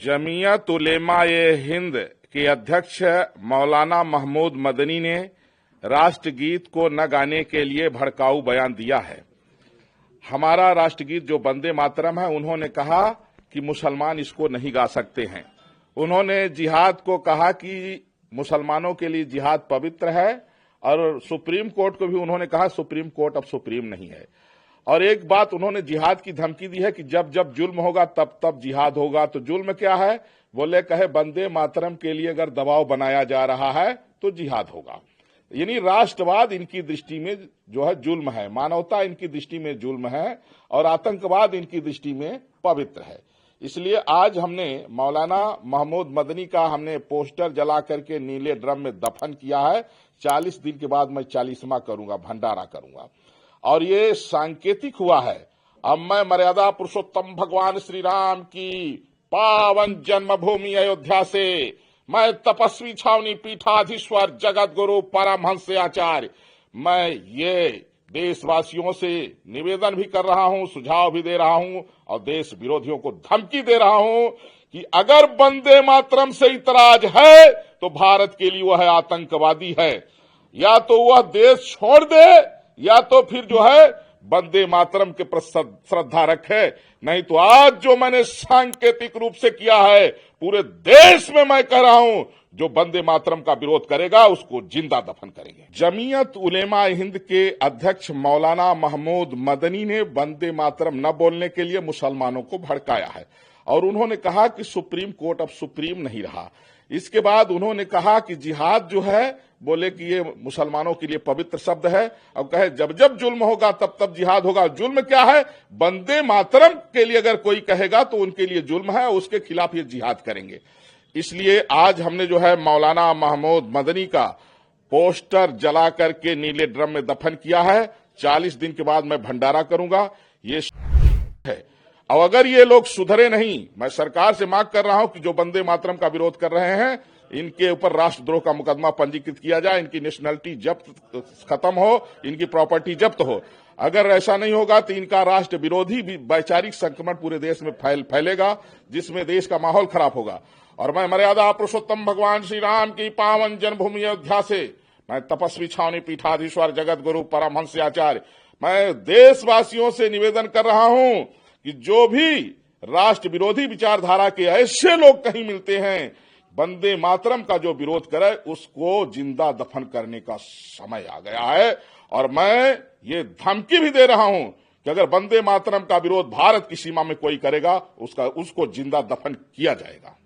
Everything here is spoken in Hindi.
जमीयत उलेमा-ए-हिंद के अध्यक्ष मौलाना महमूद मदनी ने राष्ट्रगीत को न गाने के लिए भड़काऊ बयान दिया है। हमारा राष्ट्रगीत जो वंदे मातरम है, उन्होंने कहा कि मुसलमान इसको नहीं गा सकते हैं। उन्होंने जिहाद को कहा कि मुसलमानों के लिए जिहाद पवित्र है, और सुप्रीम कोर्ट को भी उन्होंने कहा सुप्रीम कोर्ट अब सुप्रीम नहीं है। और एक बात उन्होंने जिहाद की धमकी दी है कि जब जब जुल्म होगा तब तब जिहाद होगा। तो जुल्म क्या है? बोले कहे वंदे मातरम के लिए अगर दबाव बनाया जा रहा है तो जिहाद होगा। यानी राष्ट्रवाद इनकी दृष्टि में जो है जुल्म है, मानवता इनकी दृष्टि में जुल्म है, और आतंकवाद इनकी दृष्टि में पवित्र है। इसलिए आज हमने मौलाना महमूद मदनी का हमने पोस्टर जला करके नीले ड्रम में दफन किया है। 40 दिन के बाद मैं 40वां करूंगा, भंडारा करूंगा, और ये सांकेतिक हुआ है। अब मैं मर्यादा पुरुषोत्तम भगवान श्री राम की पावन जन्मभूमि अयोध्या से मैं तपस्वी छावनी पीठाधीश्वर जगत गुरु परमहंस आचार्य, मैं ये देशवासियों से निवेदन भी कर रहा हूं, सुझाव भी दे रहा हूं, और देश विरोधियों को धमकी दे रहा हूं कि अगर वंदे मातरम से इतराज है तो भारत के लिए वह आतंकवादी है। या तो वह देश छोड़ दे, या तो फिर जो है वंदे मातरम के प्रति श्रद्धा रखे। नहीं तो आज जो मैंने सांकेतिक रूप से किया है, पूरे देश में मैं कह रहा हूं, जो वंदे मातरम का विरोध करेगा उसको जिंदा दफन करेंगे। जमीयत उलेमा-ए-हिंद के अध्यक्ष मौलाना महमूद मदनी ने वंदे मातरम न बोलने के लिए मुसलमानों को भड़काया है, और उन्होंने कहा कि सुप्रीम कोर्ट अब सुप्रीम नहीं रहा। इसके बाद उन्होंने कहा कि जिहाद जो है, बोले कि ये मुसलमानों के लिए पवित्र शब्द है, और कहे जब जब जुल्म होगा तब तब जिहाद होगा। जुल्म क्या है? वंदे मातरम के लिए अगर कोई कहेगा तो उनके लिए जुल्म है, उसके खिलाफ ये जिहाद करेंगे। इसलिए आज हमने जो है मौलाना महमूद मदनी का पोस्टर जला करके नीले ड्रम में दफन किया है। 40 दिन के बाद मैं भंडारा करूंगा। ये है, और अगर ये लोग सुधरे नहीं, मैं सरकार से मांग कर रहा हूं कि जो वंदे मातरम का विरोध कर रहे हैं, इनके ऊपर राष्ट्रद्रोह का मुकदमा पंजीकृत किया जाए, इनकी नेशनलिटी जब्त खत्म हो, इनकी प्रॉपर्टी जब्त हो। अगर ऐसा नहीं होगा तो इनका राष्ट्र विरोधी भी वैचारिक संक्रमण पूरे देश में फैलेगा, जिसमें देश का माहौल खराब होगा। और मैं मर्यादा पुरुषोत्तम भगवान श्री राम की पावन जन्मभूमि अयोध्या से मैं तपस्वी छावनी पीठाधीश्वर जगत गुरु परमहंस आचार्य, मैं देशवासियों से निवेदन कर रहा हूं कि जो भी राष्ट्र विरोधी विचारधारा के ऐसे लोग कहीं मिलते हैं, वंदे मातरम का जो विरोध करे उसको जिंदा दफन करने का समय आ गया है। और मैं ये धमकी भी दे रहा हूं कि अगर वंदे मातरम का विरोध भारत की सीमा में कोई करेगा, उसको जिंदा दफन किया जाएगा।